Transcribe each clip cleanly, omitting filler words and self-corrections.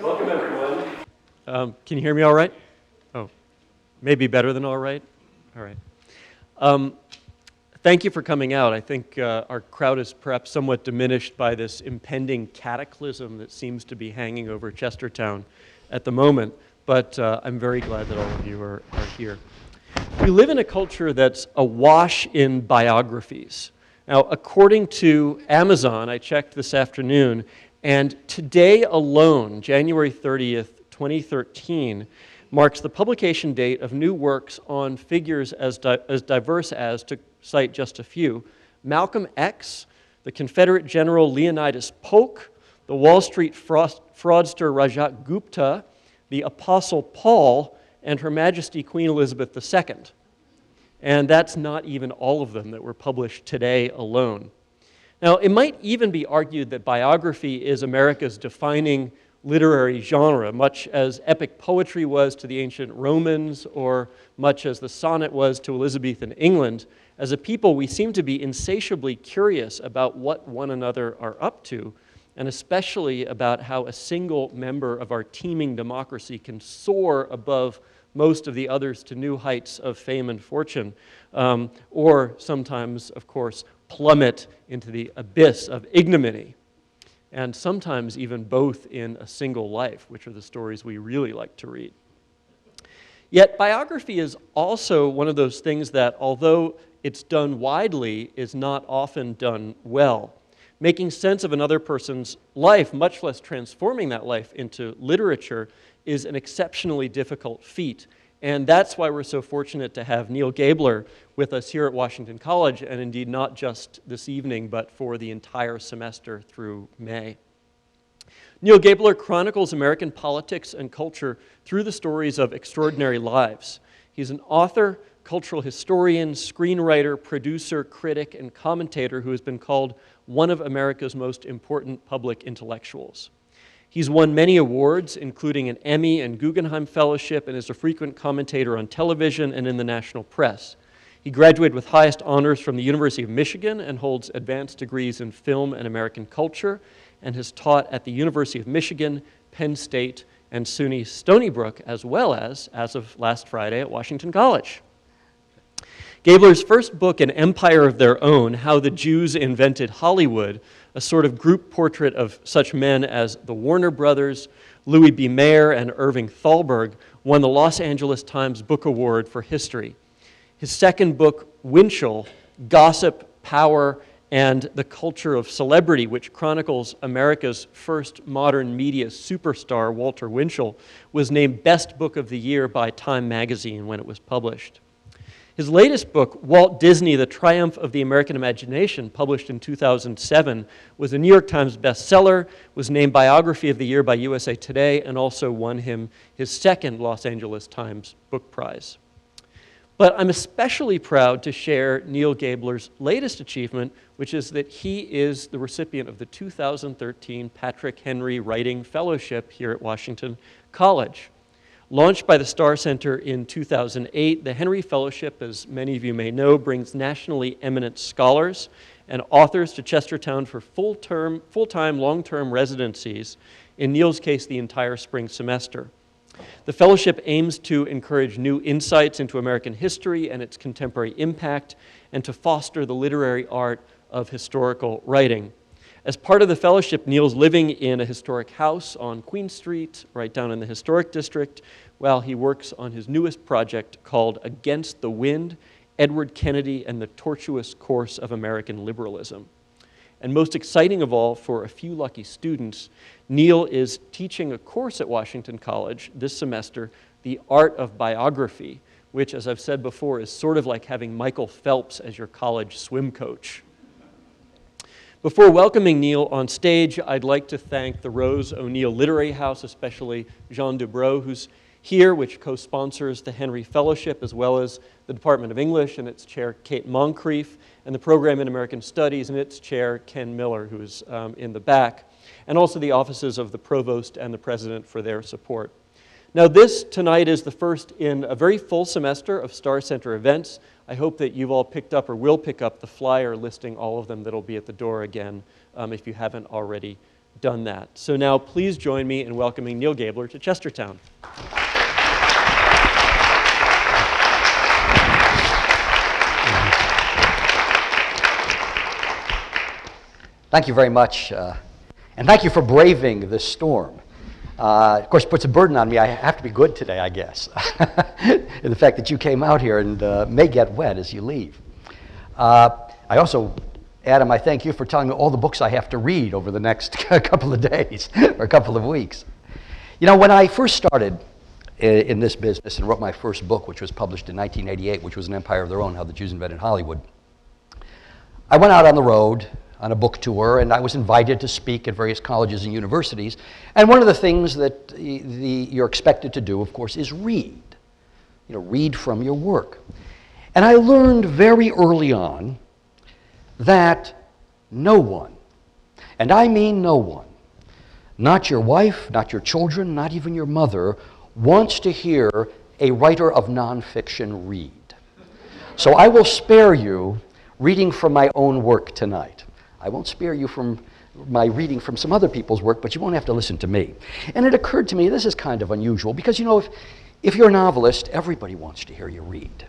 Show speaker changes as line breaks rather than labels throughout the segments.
Welcome, everyone. Can you hear me all right? Oh, maybe better than all right? All right. Thank you for coming out. I think our crowd is perhaps somewhat diminished by this impending cataclysm that seems to be hanging over Chestertown at the moment, but I'm very glad that all of you are here. We live in a culture that's awash in biographies. Now, according to Amazon, I checked this afternoon, and today alone, January 30th, 2013, marks the publication date of new works on figures as diverse as, to cite just a few, Malcolm X, the Confederate General Leonidas Polk, the Wall Street fraudster Rajat Gupta, the Apostle Paul, and Her Majesty Queen Elizabeth II. And that's not even all of them that were published today alone. Now, it might even be argued that biography is America's defining literary genre, much as epic poetry was to the ancient Romans, or much as the sonnet was to Elizabethan England. As a people, we seem to be insatiably curious about what one another are up to, and especially about how a single member of our teeming democracy can soar above most of the others to new heights of fame and fortune, or sometimes, of course, plummet into the abyss of ignominy, and sometimes even both in a single life, which are the stories we really like to read. Yet biography is also one of those things that, although it's done widely, is not often done well. Making sense of another person's life, much less transforming that life into literature, is an exceptionally difficult feat. And that's why we're so fortunate to have Neal Gabler with us here at Washington College, and indeed not just this evening, but for the entire semester through May. Neal Gabler chronicles American politics and culture through the stories of extraordinary lives. He's an author, cultural historian, screenwriter, producer, critic, and commentator who has been called one of America's most important public intellectuals. He's won many awards, including an Emmy and Guggenheim Fellowship, and is a frequent commentator on television and in the national press. He graduated with highest honors from the University of Michigan and holds advanced degrees in film and American culture, and has taught at the University of Michigan, Penn State, and SUNY Stony Brook, as well as of last Friday, at Washington College. Gabler's first book, An Empire of Their Own, How the Jews Invented Hollywood, a sort of group portrait of such men as the Warner Brothers, Louis B. Mayer, and Irving Thalberg, won the Los Angeles Times Book Award for History. His second book, Winchell, Gossip, Power, and the Culture of Celebrity, which chronicles America's first modern media superstar, Walter Winchell, was named Best Book of the Year by Time magazine when it was published. His latest book, Walt Disney, The Triumph of the American Imagination, published in 2007, was a New York Times bestseller, was named Biography of the Year by USA Today, and also won him his second Los Angeles Times Book Prize. But I'm especially proud to share Neal Gabler's latest achievement, which is that he is the recipient of the 2013 Patrick Henry Writing Fellowship here at Washington College. Launched by the Starr Center in 2008, the Henry Fellowship, as many of you may know, brings nationally eminent scholars and authors to Chestertown for full-time, long-term residencies, in Neal's case, the entire spring semester. The fellowship aims to encourage new insights into American history and its contemporary impact, and to foster the literary art of historical writing. As part of the fellowship, Neal's living in a historic house on Queen Street, right down in the historic district, while he works on his newest project called Against the Wind, Edward Kennedy and the Tortuous Course of American Liberalism. And most exciting of all, for a few lucky students, Neal is teaching a course at Washington College this semester, The Art of Biography, which, as I've said before, is sort of like having Michael Phelps as your college swim coach. Before welcoming Neal on stage, I'd like to thank the Rose O'Neill Literary House, especially Jean Dubrow, who's here, which co-sponsors the Henry Fellowship, as well as the Department of English and its chair, Kate Moncrief, and the Program in American Studies and its chair, Ken Miller, who's in the back, and also the offices of the Provost and the President for their support. Now, this tonight is the first in a very full semester of Starr Center events. I hope that you've all picked up or will pick up the flyer listing all of them that'll be at the door again if you haven't already done that. So now please join me in welcoming Neal Gabler to Chestertown.
Thank you very much, and thank you for braving this storm. Of course, it puts a burden on me. I have to be good today, I guess. The fact that you came out here and may get wet as you leave. I also, Adam, I thank you for telling me all the books I have to read over the next couple of days or a couple of weeks. You know, when I first started in this business and wrote my first book, which was published in 1988, which was An Empire of Their Own, How the Jews Invented Hollywood, I went out on the road on a book tour, and I was invited to speak at various colleges and universities. And one of the things that you're expected to do, of course, is read. You know, read from your work. And I learned very early on that no one, and I mean no one, not your wife, not your children, not even your mother, wants to hear a writer of nonfiction read. So I will spare you reading from my own work tonight. I won't spare you from my reading from some other people's work, but you won't have to listen to me. And it occurred to me, this is kind of unusual, because you know, if you're a novelist, everybody wants to hear you read.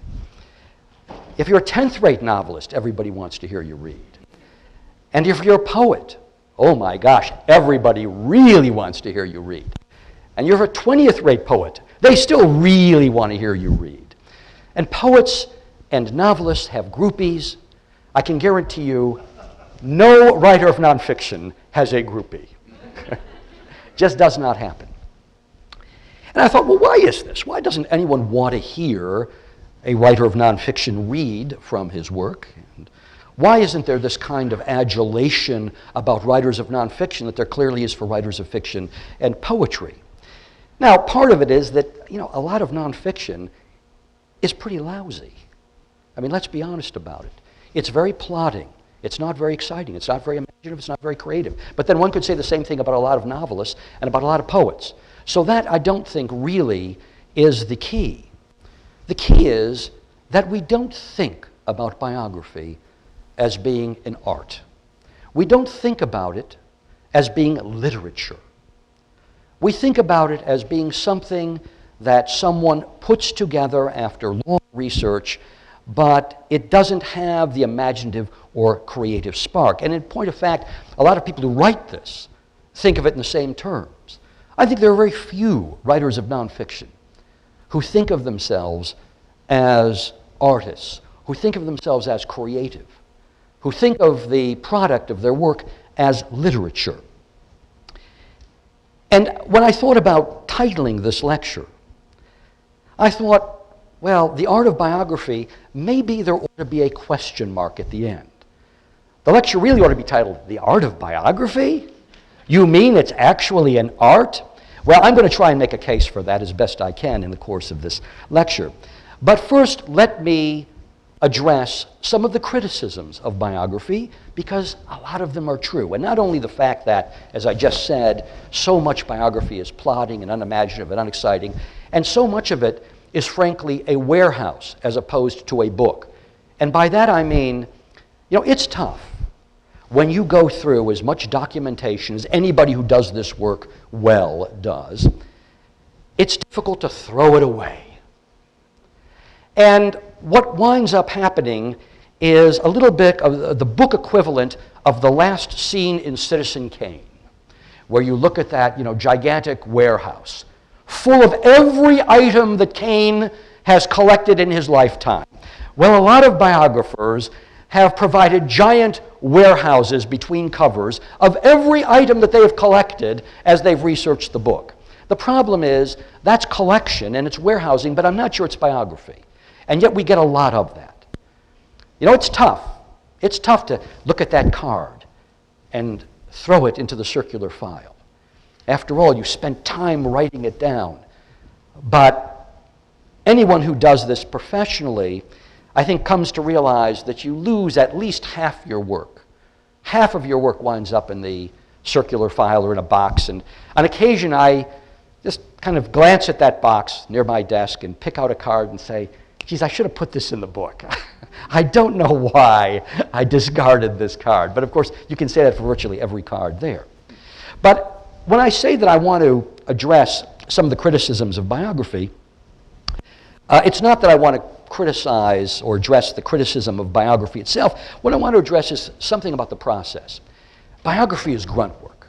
If you're a 10th-rate novelist, everybody wants to hear you read. And if you're a poet, oh my gosh, everybody really wants to hear you read. And you're a 20th-rate poet, they still really want to hear you read. And poets and novelists have groupies. I can guarantee you, no writer of nonfiction has a groupie. Just does not happen. And I thought, well, why is this? Why doesn't anyone want to hear a writer of nonfiction read from his work? And why isn't there this kind of adulation about writers of nonfiction that there clearly is for writers of fiction and poetry? Now, part of it is that, you know, a lot of nonfiction is pretty lousy. I mean, let's be honest about it. It's very plodding. It's not very exciting. It's not very imaginative. It's not very creative. But then one could say the same thing about a lot of novelists and about a lot of poets. So that, I don't think, really is the key. The key is that we don't think about biography as being an art. We don't think about it as being literature. We think about it as being something that someone puts together after long research, but it doesn't have the imaginative or creative spark. And in point of fact, a lot of people who write this think of it in the same terms. I think there are very few writers of nonfiction who think of themselves as artists, who think of themselves as creative, who think of the product of their work as literature. And when I thought about titling this lecture, I thought, well, the art of biography, maybe there ought to be a question mark at the end. The lecture really ought to be titled, The Art of Biography? You mean it's actually an art? Well, I'm going to try and make a case for that as best I can in the course of this lecture. But first, let me address some of the criticisms of biography, because a lot of them are true. And not only the fact that, as I just said, so much biography is plodding and unimaginative and unexciting, and so much of it is frankly a warehouse as opposed to a book. And by that I mean, you know, it's tough when you go through as much documentation as anybody who does this work well does. It's difficult to throw it away. And what winds up happening is a little bit of the book equivalent of the last scene in Citizen Kane, where you look at that, you know, gigantic warehouse full of every item that Kane has collected in his lifetime. Well, a lot of biographers have provided giant warehouses between covers of every item that they have collected as they've researched the book. The problem is that's collection and it's warehousing, but I'm not sure it's biography. And yet we get a lot of that. You know, it's tough. It's tough to look at that card and throw it into the circular file. After all, you spent time writing it down. But anyone who does this professionally, I think, comes to realize that you lose at least half your work. Half of your work winds up in the circular file or in a box. And on occasion, I just kind of glance at that box near my desk and pick out a card and say, geez, I should have put this in the book. I don't know why I discarded this card. But of course, you can say that for virtually every card there. But when I say that I want to address some of the criticisms of biography, it's not that I want to criticize or address the criticism of biography itself. What I want to address is something about the process. Biography is grunt work.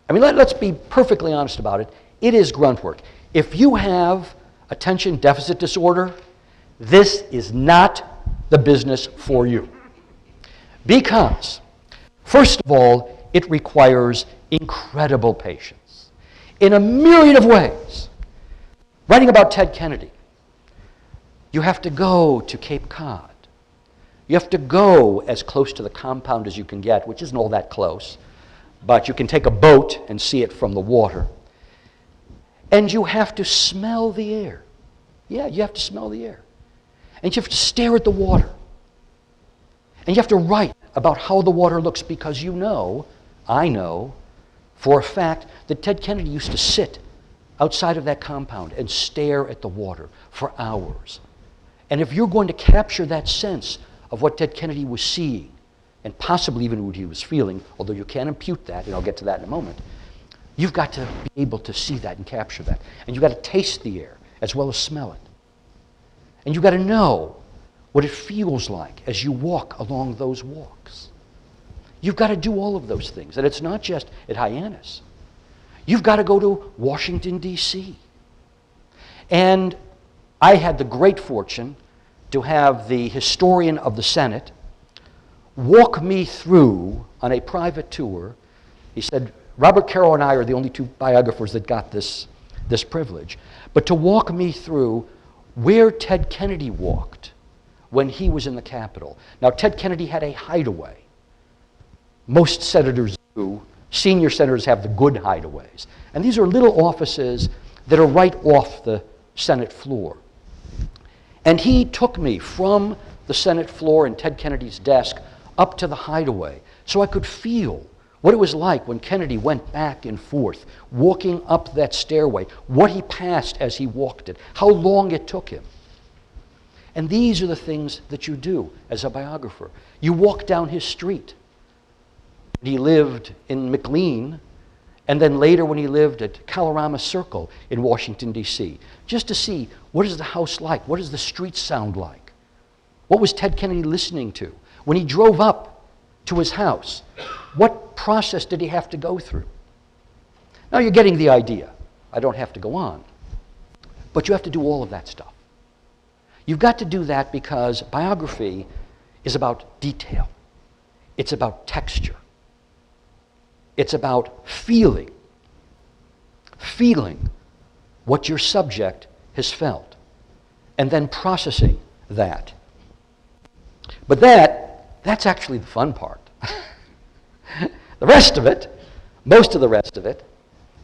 I mean, let's be perfectly honest about it. It is grunt work. If you have attention deficit disorder, this is not the business for you. Because, first of all, it requires incredible patience in a myriad of ways. Writing about Ted Kennedy, you have to go to Cape Cod. You have to go as close to the compound as you can get, which isn't all that close, but you can take a boat and see it from the water. And you have to smell the air. Yeah, you have to smell the air. And you have to stare at the water. And you have to write about how the water looks, because you know, I know, for a fact that Ted Kennedy used to sit outside of that compound and stare at the water for hours. And if you're going to capture that sense of what Ted Kennedy was seeing, and possibly even what he was feeling, although you can't impute that, and I'll get to that in a moment, you've got to be able to see that and capture that. And you've got to taste the air as well as smell it. And you've got to know what it feels like as you walk along those walks. You've got to do all of those things. And it's not just at Hyannis. You've got to go to Washington, D.C. And I had the great fortune to have the historian of the Senate walk me through on a private tour. He said, Robert Caro and I are the only two biographers that got this privilege, but to walk me through where Ted Kennedy walked when he was in the Capitol. Now, Ted Kennedy had a hideaway. Most senators do. Senior senators have the good hideaways. And these are little offices that are right off the Senate floor. And he took me from the Senate floor and Ted Kennedy's desk up to the hideaway so I could feel what it was like when Kennedy went back and forth, walking up that stairway, what he passed as he walked it, how long it took him. And these are the things that you do as a biographer. You walk down his street. He lived in McLean, and then later when he lived at Kalorama Circle in Washington, D.C., just to see what is the house like, what does the street sound like, what was Ted Kennedy listening to? When he drove up to his house, what process did he have to go through? Now you're getting the idea. I don't have to go on. But you have to do all of that stuff. You've got to do that because biography is about detail. It's about texture. It's about feeling what your subject has felt, and then processing that. But that's actually the fun part. The rest of it, most of the rest of it,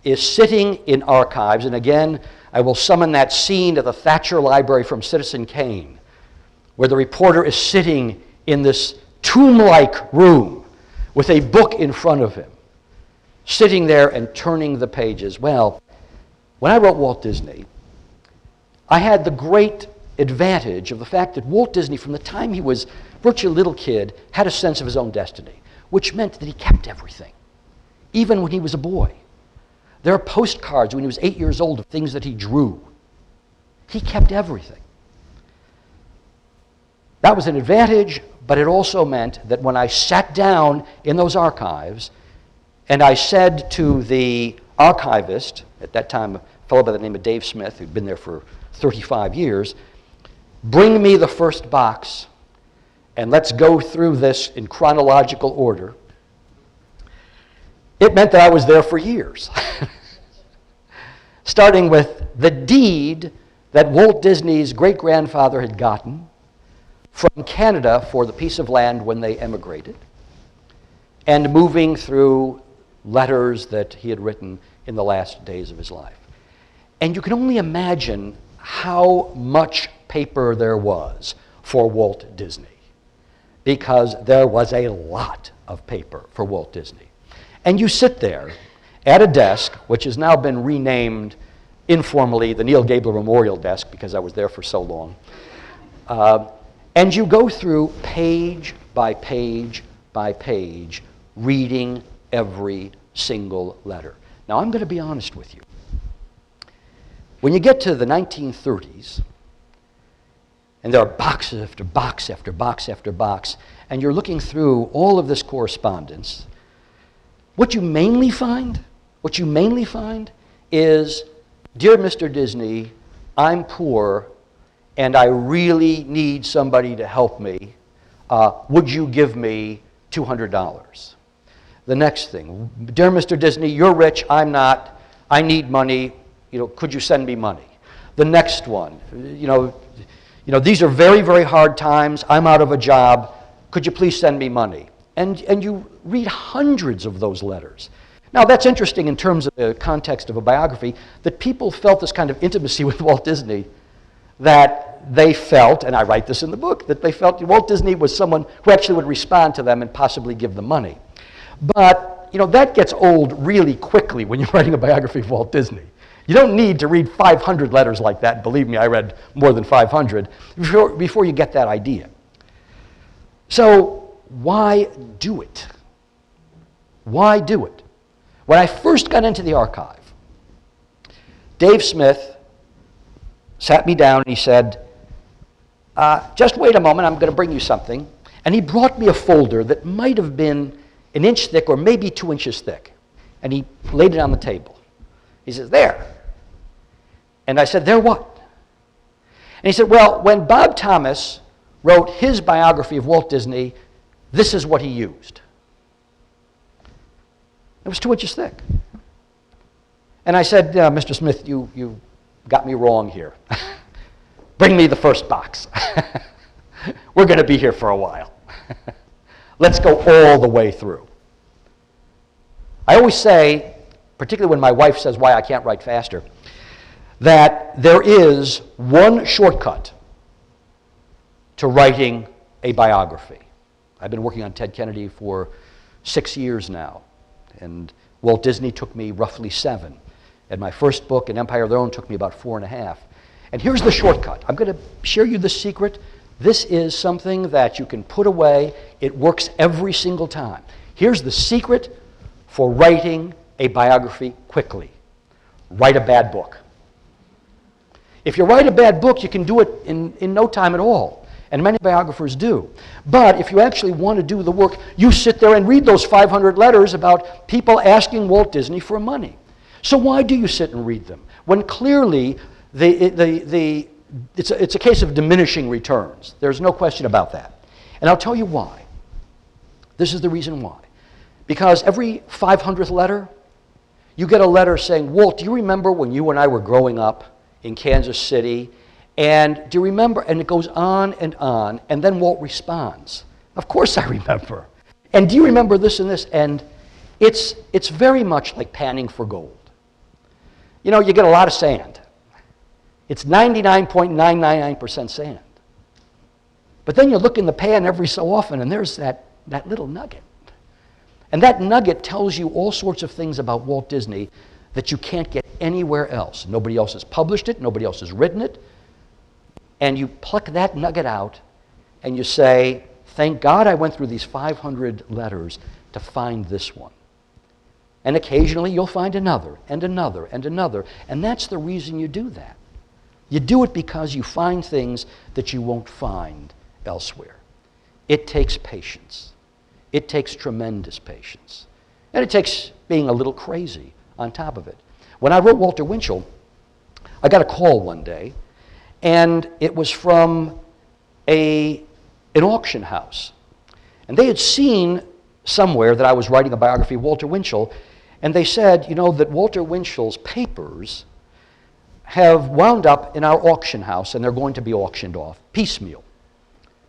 is sitting in archives. And again, I will summon that scene at the Thatcher Library from Citizen Kane, where the reporter is sitting in this tomb-like room with a book in front of him, sitting there and turning the pages. Well, when I wrote Walt Disney, I had the great advantage of the fact that Walt Disney, from the time he was virtually a little kid, had a sense of his own destiny, which meant that he kept everything, even when he was a boy. There are postcards when he was 8 years old of things that he drew. He kept everything. That was an advantage, but it also meant that when I sat down in those archives and I said to the archivist, at that time a fellow by the name of Dave Smith, who'd been there for 35 years, bring me the first box and let's go through this in chronological order, it meant that I was there for years. Starting with the deed that Walt Disney's great-grandfather had gotten from Canada for the piece of land when they emigrated, and moving through letters that he had written in the last days of his life. And you can only imagine how much paper there was for Walt Disney, because there was a lot of paper for Walt Disney. And you sit there at a desk, which has now been renamed informally the Neal Gabler Memorial Desk, because I was there for so long. And you go through page by page by page, reading every single letter. Now, I'm going to be honest with you. When you get to the 1930s, and there are box after box after box after box, and you're looking through all of this correspondence, what you mainly find is, "Dear Mr. Disney, I'm poor, and I really need somebody to help me. Would you give me $200? The next thing, "Dear Mr. Disney, you're rich, I'm not. I need money. Could you send me money?" The next one, "These are very, very hard times. I'm out of a job. Could you please send me money?" And you read hundreds of those letters. Now, that's interesting in terms of the context of a biography, that people felt this kind of intimacy with Walt Disney, that they felt, and I write this in the book, that they felt Walt Disney was someone who actually would respond to them and possibly give them money. But, that gets old really quickly when you're writing a biography of Walt Disney. You don't need to read 500 letters like that. Believe me, I read more than 500 before you get that idea. So, why do it? Why do it? When I first got into the archive, Dave Smith sat me down and he said, "Just wait a moment, I'm going to bring you something." And he brought me a folder that might have been an inch thick or maybe 2 inches thick. And he laid it on the table. He says, "There." And I said, "There what?" And he said, "Well, when Bob Thomas wrote his biography of Walt Disney, this is what he used." It was 2 inches thick. And I said, "Mr. Smith, you got me wrong here. Bring me the first box. We're going to be here for a while. Let's go all the way through." I always say, particularly when my wife says why I can't write faster, that there is one shortcut to writing a biography. I've been working on Ted Kennedy for 6 years now, and Walt Disney took me roughly 7. And my first book, An Empire of Their Own, took me about 4.5. And here's the shortcut. I'm going to share you the secret. This is something that you can put away. It works every single time. Here's the secret for writing a biography quickly. Write a bad book. If you write a bad book, you can do it in no time at all. And many biographers do. But if you actually want to do the work, you sit there and read those 500 letters about people asking Walt Disney for money. So why do you sit and read them? When clearly it's a case of diminishing returns. There's no question about that. And I'll tell you why. This is the reason why. Because every 500th letter, you get a letter saying, "Walt, do you remember when you and I were growing up in Kansas City? And do you remember?" And it goes on, and then Walt responds, "Of course I remember. And do you remember this and this?" And it's very much like panning for gold. You get a lot of sand. It's 99.999% sand. But then you look in the pan every so often, and there's that little nugget. And that nugget tells you all sorts of things about Walt Disney that you can't get anywhere else. Nobody else has published it. Nobody else has written it. And you pluck that nugget out, and you say, "Thank God I went through these 500 letters to find this one." And occasionally you'll find another, and another, and another. And that's the reason you do that. You do it because you find things that you won't find elsewhere. It takes patience. It takes tremendous patience. And it takes being a little crazy on top of it. When I wrote Walter Winchell, I got a call one day, and it was from an auction house. And they had seen somewhere that I was writing a biography of Walter Winchell, and they said, that Walter Winchell's papers have wound up in our auction house, and they're going to be auctioned off piecemeal,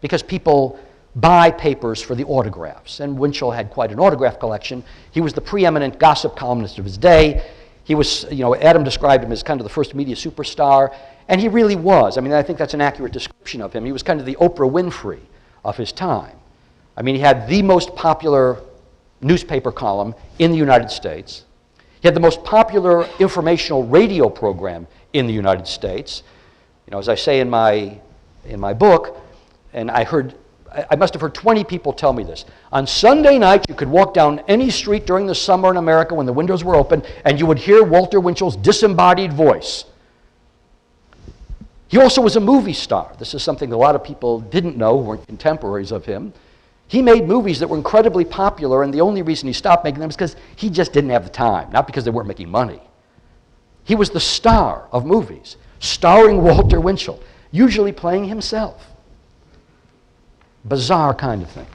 because people buy papers for the autographs. And Winchell had quite an autograph collection. He was the preeminent gossip columnist of his day. He was, Adam described him as kind of the first media superstar, and he really was. I think that's an accurate description of him. He was kind of the Oprah Winfrey of his time. He had the most popular newspaper column in the United States. He had the most popular informational radio program in the United States. As I say in my book, and I heard I must have heard 20 people tell me this. On Sunday night, you could walk down any street during the summer in America when the windows were open, and you would hear Walter Winchell's disembodied voice. He also was a movie star. This is something a lot of people didn't know who weren't contemporaries of him. He made movies that were incredibly popular, and the only reason he stopped making them is because he just didn't have the time, not because they weren't making money. He was the star of movies, starring Walter Winchell, usually playing himself. Bizarre kind of thing.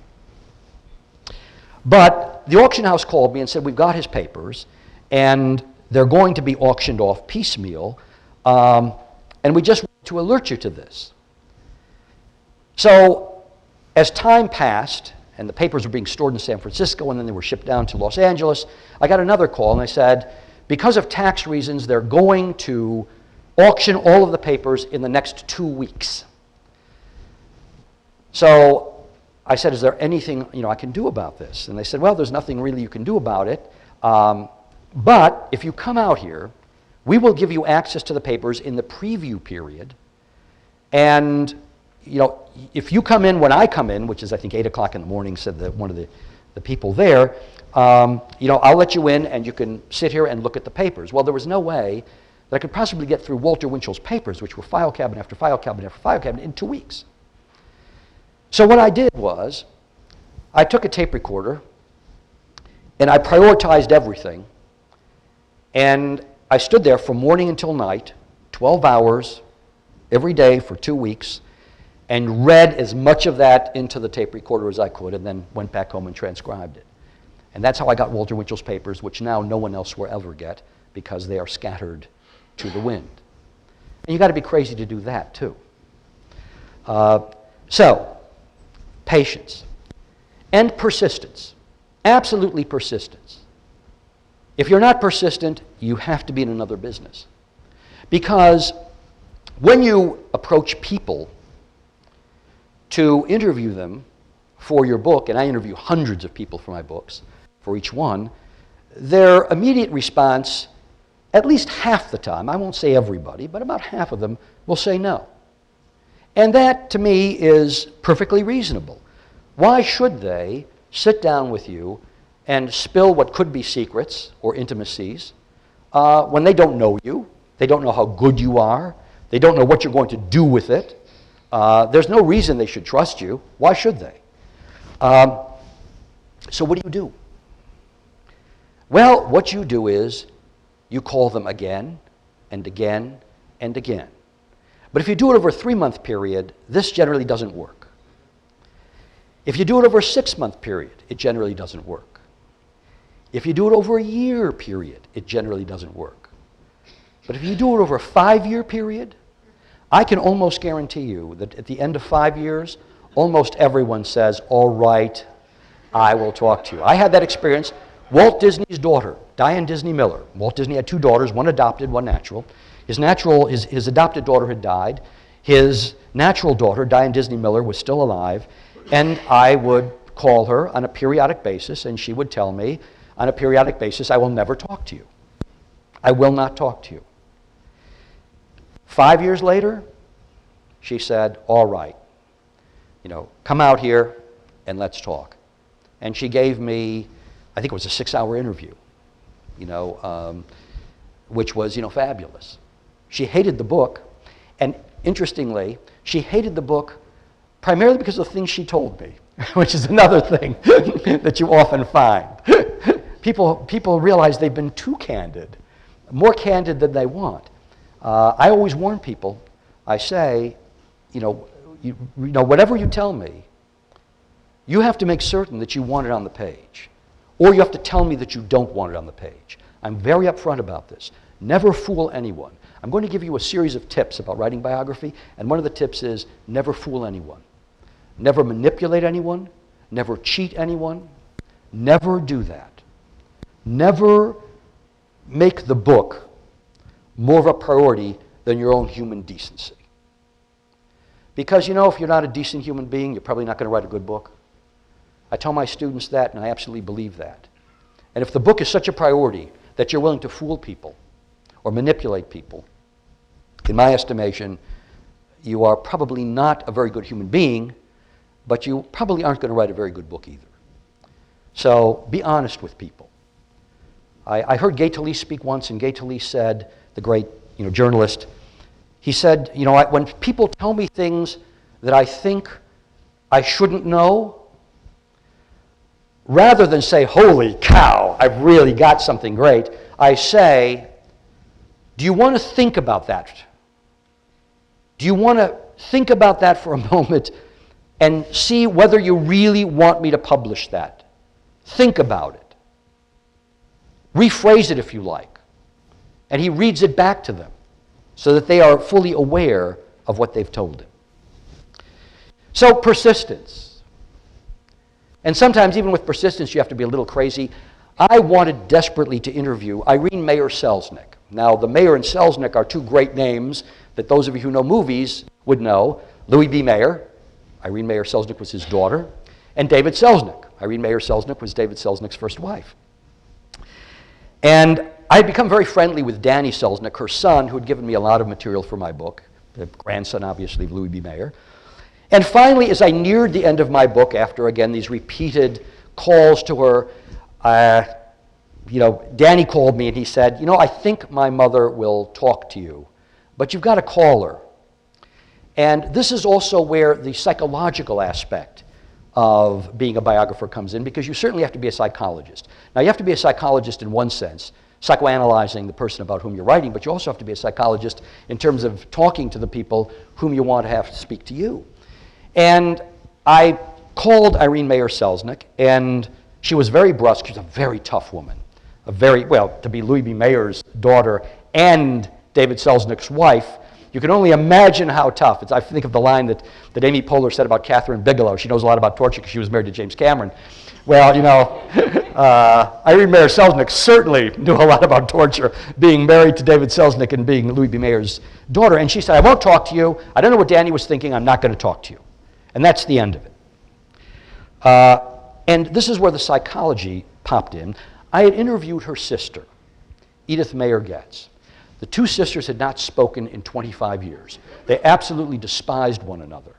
But the auction house called me and said, we've got his papers, and they're going to be auctioned off piecemeal, and we just want to alert you to this. So as time passed, and the papers were being stored in San Francisco, and then they were shipped down to Los Angeles, I got another call, and they said, because of tax reasons, they're going to auction all of the papers in the next 2 weeks. So I said, is there anything I can do about this? And they said, well, there's nothing really you can do about it. But if you come out here, we will give you access to the papers in the preview period. And if you come in when I come in, which is I think 8 o'clock in the morning, said one of the people there, I'll let you in and you can sit here and look at the papers. Well, there was no way that I could possibly get through Walter Winchell's papers, which were file cabinet after file cabinet after file cabinet, in 2 weeks. So what I did was, I took a tape recorder, and I prioritized everything, and I stood there from morning until night, 12 hours, every day for 2 weeks, and read as much of that into the tape recorder as I could, and then went back home and transcribed it. And that's how I got Walter Winchell's papers, which now no one else will ever get, because they are scattered to the wind. And you've got to be crazy to do that, too. So, patience and persistence, absolutely persistence. If you're not persistent, you have to be in another business. Because when you approach people to interview them for your book, and I interview hundreds of people for my books, for each one, their immediate response, at least half the time, I won't say everybody, but about half of them will say no. And that, to me, is perfectly reasonable. Why should they sit down with you and spill what could be secrets or intimacies when they don't know you, they don't know how good you are, they don't know what you're going to do with it? There's no reason they should trust you. Why should they? So what do? Well, what you do is you call them again and again and again. But if you do it over a 3-month period, this generally doesn't work. If you do it over a 6-month period, it generally doesn't work. If you do it over a year period, it generally doesn't work. But if you do it over a 5-year period, I can almost guarantee you that at the end of 5 years, almost everyone says, all right, I will talk to you. I had that experience. Walt Disney's daughter, Diane Disney Miller. Walt Disney had 2 daughters, one adopted, one natural. His adopted daughter had died. His natural daughter, Diane Disney Miller, was still alive. And I would call her on a periodic basis, and she would tell me, on a periodic basis, I will never talk to you. I will not talk to you. 5 years later, she said, all right, come out here and let's talk. And she gave me, I think it was a 6-hour interview, which was, fabulous. She hated the book, and interestingly, she hated the book primarily because of the things she told me, which is another thing that you often find. People realize they've been too candid, more candid than they want. I always warn people. I say, whatever you tell me, you have to make certain that you want it on the page, or you have to tell me that you don't want it on the page. I'm very upfront about this. Never fool anyone. I'm going to give you a series of tips about writing biography, and one of the tips is never fool anyone. Never manipulate anyone. Never cheat anyone. Never do that. Never make the book more of a priority than your own human decency. Because, if you're not a decent human being, you're probably not going to write a good book. I tell my students that, and I absolutely believe that. And if the book is such a priority that you're willing to fool people or manipulate people, in my estimation, you are probably not a very good human being, but you probably aren't going to write a very good book either. So be honest with people. I heard Gay Talese speak once, and Gay Talese said, the great journalist, he said, when people tell me things that I think I shouldn't know, rather than say, holy cow, I've really got something great, I say, do you want to think about that? Do you want to think about that for a moment and see whether you really want me to publish that? Think about it. Rephrase it if you like. And he reads it back to them so that they are fully aware of what they've told him. So persistence. And sometimes even with persistence you have to be a little crazy. I wanted desperately to interview Irene Mayer Selznick. Now the Mayer and Selznick are two great names that those of you who know movies would know. Louis B. Mayer, Irene Mayer Selznick was his daughter, and David Selznick. Irene Mayer Selznick was David Selznick's first wife. And I had become very friendly with Danny Selznick, her son, who had given me a lot of material for my book, the grandson, obviously, of Louis B. Mayer. And finally, as I neared the end of my book, after, again, these repeated calls to her, Danny called me and he said, I think my mother will talk to you, but you've got to call her. And this is also where the psychological aspect of being a biographer comes in, because you certainly have to be a psychologist. Now, you have to be a psychologist in one sense, psychoanalyzing the person about whom you're writing, but you also have to be a psychologist in terms of talking to the people whom you want to have to speak to you. And I called Irene Mayer Selznick, and she was very brusque. She's a very tough woman. To be Louis B. Mayer's daughter and David Selznick's wife, you can only imagine how tough. I think of the line that Amy Poehler said about Catherine Bigelow. She knows a lot about torture because she was married to James Cameron. Well, Irene Mayer Selznick certainly knew a lot about torture, being married to David Selznick and being Louis B. Mayer's daughter. And she said, I won't talk to you. I don't know what Danny was thinking. I'm not going to talk to you. And that's the end of it. And this is where the psychology popped in. I had interviewed her sister, Edith Mayer Getz. The two sisters had not spoken in 25 years. They absolutely despised one another.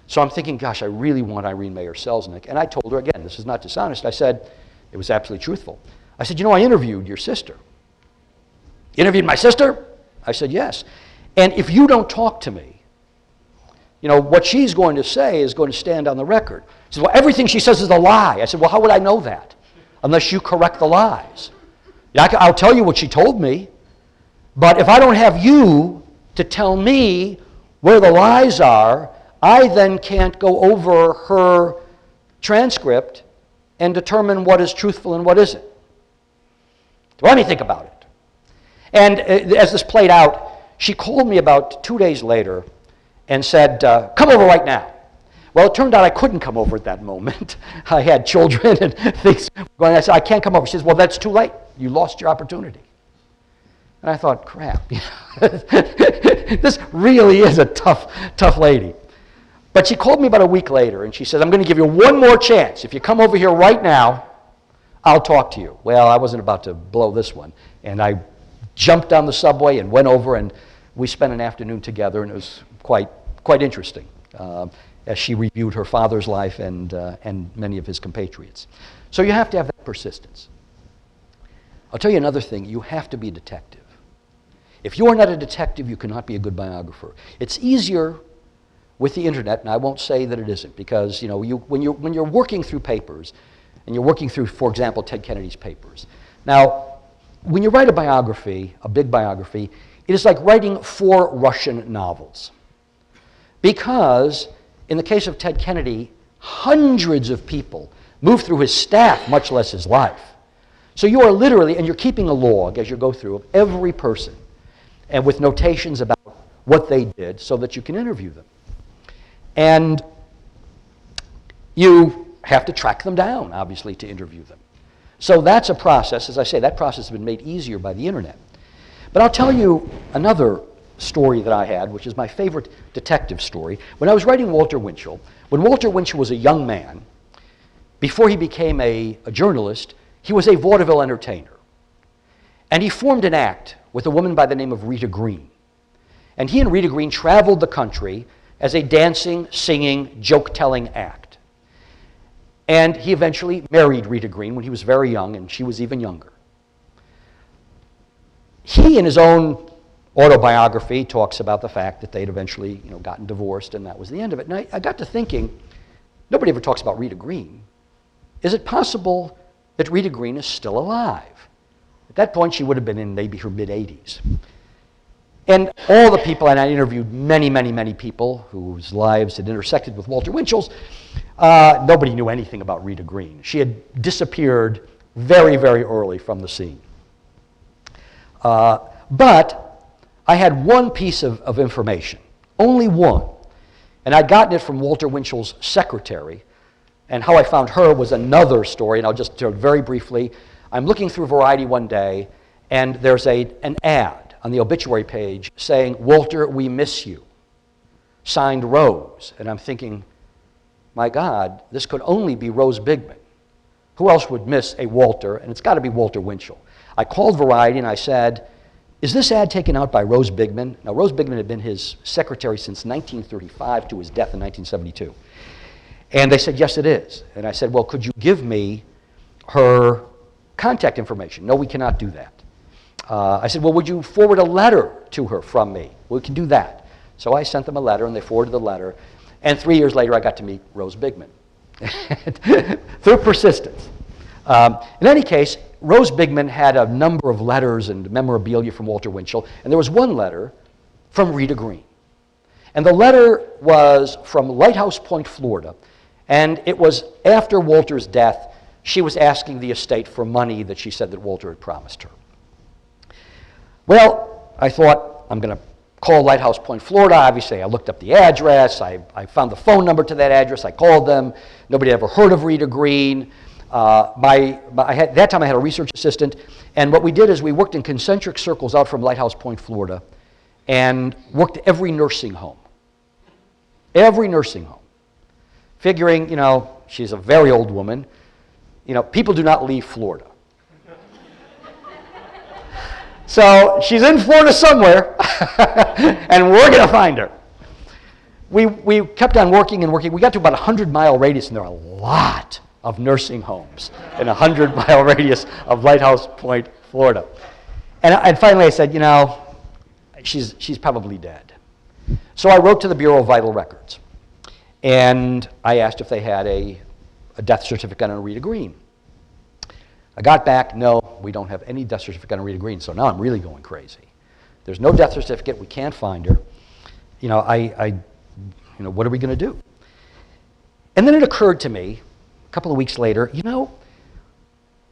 So I'm thinking, gosh, I really want Irene Mayer Selznick. And I told her, again, this is not dishonest, I said, it was absolutely truthful. I said, I interviewed your sister. You interviewed my sister? I said, yes. And if you don't talk to me, what she's going to say is going to stand on the record. She said, well, everything she says is a lie. I said, well, how would I know that? Unless you correct the lies. I'll tell you what she told me. But if I don't have you to tell me where the lies are, I then can't go over her transcript and determine what is truthful and what isn't. So let me think about it. And as this played out, she called me about 2 days later and said, come over right now. Well, it turned out I couldn't come over at that moment. I had children and things going on. I said, I can't come over. She says, well, that's too late. You lost your opportunity. And I thought, crap, this really is a tough lady. But she called me about a week later, and she said, I'm going to give you one more chance. If you come over here right now, I'll talk to you. Well, I wasn't about to blow this one. And I jumped on the subway and went over, and we spent an afternoon together, and it was quite interesting as she reviewed her father's life and many of his compatriots. So you have to have that persistence. I'll tell you another thing. You have to be a detective. If you are not a detective, you cannot be a good biographer. It's easier with the internet, and I won't say that it isn't, because when you're working through papers, and you're working through, for example, Ted Kennedy's papers. Now, when you write a biography, a big biography, it is like writing 4 Russian novels. Because in the case of Ted Kennedy, hundreds of people moved through his staff, much less his life. So you are literally, and you're keeping a log as you go through of every person, and with notations about what they did so that you can interview them. And you have to track them down, obviously, to interview them. So that's a process. As I say, that process has been made easier by the internet. But I'll tell you another story that I had, which is my favorite detective story. When I was writing Walter Winchell, when Walter Winchell was a young man, before he became a journalist, he was a vaudeville entertainer. And he formed an act with a woman by the name of Rita Greene. And he and Rita Greene traveled the country as a dancing, singing, joke-telling act. And he eventually married Rita Greene when he was very young, and she was even younger. He, in his own autobiography, talks about the fact that they'd eventually gotten divorced, and that was the end of it. And I got to thinking, nobody ever talks about Rita Greene. Is it possible that Rita Greene is still alive? At that point, she would have been in maybe her mid-80s. And all the people, and I interviewed many, many, many people whose lives had intersected with Walter Winchell's, nobody knew anything about Rita Greene. She had disappeared very, very early from the scene. But I had one piece of information, only one. And I'd gotten it from Walter Winchell's secretary. And how I found her was another story, and I'll just tell it very briefly. I'm looking through Variety one day, and there's an ad on the obituary page saying, "Walter, we miss you," signed Rose. And I'm thinking, my God, this could only be Rose Bigman. Who else would miss a Walter? And it's got to be Walter Winchell. I called Variety and I said, "Is this ad taken out by Rose Bigman?" Now, Rose Bigman had been his secretary since 1935 to his death in 1972. And they said, "Yes, it is." And I said, "Well, could you give me her contact information?" "No, we cannot do that." I said, "Well, would you forward a letter to her from me?" "We can do that." So I sent them a letter, and they forwarded the letter. And 3 years later, I got to meet Rose Bigman through persistence. In any case, Rose Bigman had a number of letters and memorabilia from Walter Winchell, and there was one letter from Rita Greene. And the letter was from Lighthouse Point, Florida, and it was after Walter's death. She was asking the estate for money that she said that Walter had promised her. Well, I thought, I'm going to call Lighthouse Point, Florida. Obviously, I looked up the address. I found the phone number to that address. I called them. Nobody had ever heard of Rita Greene. That time I had a research assistant, and what we did is we worked in concentric circles out from Lighthouse Point, Florida, and worked every nursing home. Every nursing home. Figuring, she's a very old woman. People do not leave Florida. So she's in Florida somewhere, and we're going to find her. We kept on working and working. We got to about a 100-mile radius, and there are a lot of nursing homes in a 100-mile radius of Lighthouse Point, Florida. And finally I said, she's probably dead. So I wrote to the Bureau of Vital Records, and I asked if they had a death certificate on Rita Greene. I got back, "No, we don't have any death certificate on Rita Greene." So now I'm really going crazy. There's no death certificate. We can't find her. What are we going to do? And then it occurred to me, a couple of weeks later,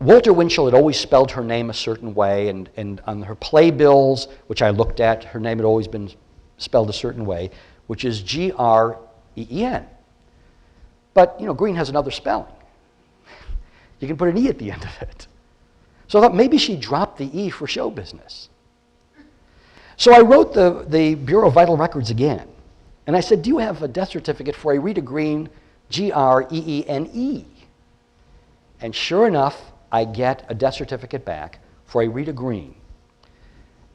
Walter Winchell had always spelled her name a certain way, and on her playbills, which I looked at, her name had always been spelled a certain way, which is Green. But, Greene has another spelling. You can put an E at the end of it. So I thought maybe she dropped the E for show business. So I wrote the Bureau of Vital Records again, and I said, "Do you have a death certificate for a Rita Greene, Greene?" And sure enough, I get a death certificate back for a Rita Greene.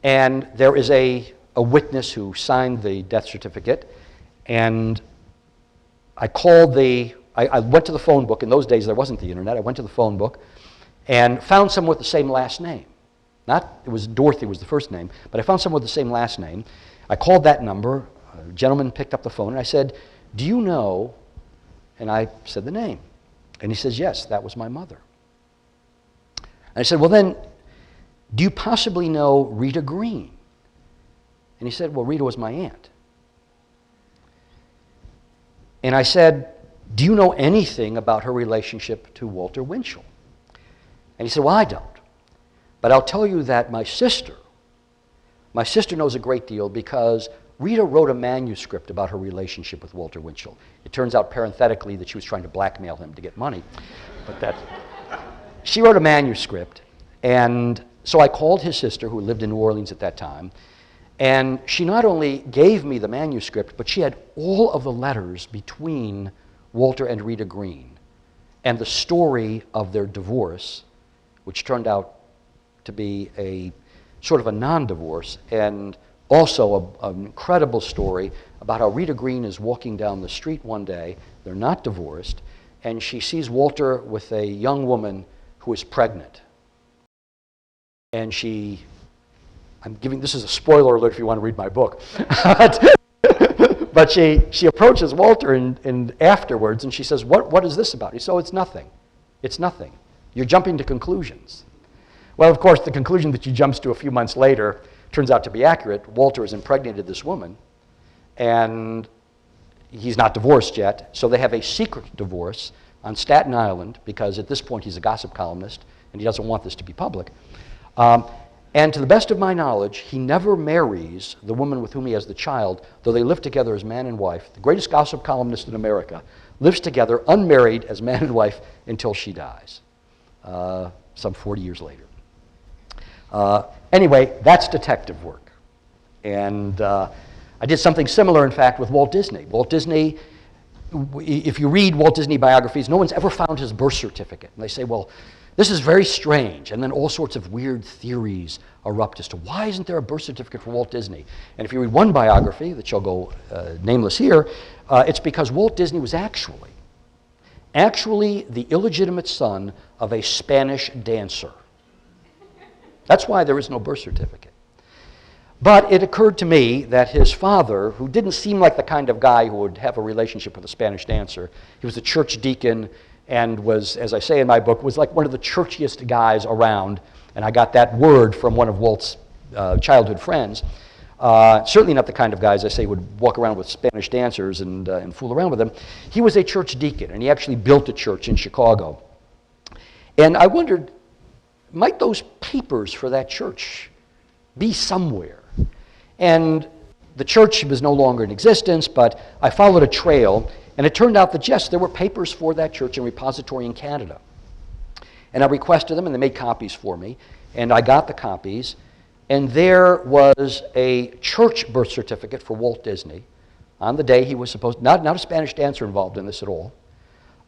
And there is a witness who signed the death certificate, and I went to the phone book. In those days, there wasn't the internet. I went to the phone book and found someone with the same last name. It was Dorothy was the first name, but I found someone with the same last name. I called that number. A gentleman picked up the phone, and I said, "Do you know?" And I said the name. And he says, "Yes, that was my mother." And I said, "Well then, do you possibly know Rita Greene?" And he said, "Well, Rita was my aunt." And I said, "Do you know anything about her relationship to Walter Winchell?" And he said, "Well, I don't. But I'll tell you that my sister knows a great deal because Rita wrote a manuscript about her relationship with Walter Winchell. It turns out parenthetically that she was trying to blackmail him to get money. But she wrote a manuscript. And so I called his sister, who lived in New Orleans at that time, and she not only gave me the manuscript, but she had all of the letters between Walter and Rita Greene and the story of their divorce, which turned out to be a sort of a non-divorce, and also an incredible story about how Rita Greene is walking down the street one day, they're not divorced, and she sees Walter with a young woman who is pregnant. And this is a spoiler alert if you want to read my book. But she approaches Walter and afterwards, and she says, what is this about? He says, oh, it's nothing. It's nothing. You're jumping to conclusions. Well, of course, the conclusion that she jumps to a few months later turns out to be accurate. Walter has impregnated this woman, and he's not divorced yet, so they have a secret divorce on Staten Island, because at this point he's a gossip columnist, and he doesn't want this to be public. And to the best of my knowledge, he never marries the woman with whom he has the child, though they live together as man and wife. The greatest gossip columnist in America lives together, unmarried, as man and wife until she dies, some 40 years later. Anyway, that's detective work. And I did something similar, in fact, with Walt Disney. Walt Disney, if you read Walt Disney biographies, no one's ever found his birth certificate. And they say, well, this is very strange. And then all sorts of weird theories erupt as to why isn't there a birth certificate for Walt Disney? And if you read one biography, that shall go nameless here, it's because Walt Disney was actually the illegitimate son of a Spanish dancer. That's why there is no birth certificate. But it occurred to me that his father, who didn't seem like the kind of guy who would have a relationship with a Spanish dancer, he was a church deacon and was, as I say in my book, was like one of the churchiest guys around. And I got that word from one of Walt's childhood friends. Certainly not the kind of guys I say would walk around with Spanish dancers and fool around with them. He was a church deacon, and he actually built a church in Chicago. And I wondered, might those papers for that church be somewhere? And the church was no longer in existence, but I followed a trail, and it turned out that, yes, there were papers for that church in repository in Canada. And I requested them, and they made copies for me, and I got the copies, and there was a church birth certificate for Walt Disney on the day he was supposed, not a Spanish dancer involved in this at all,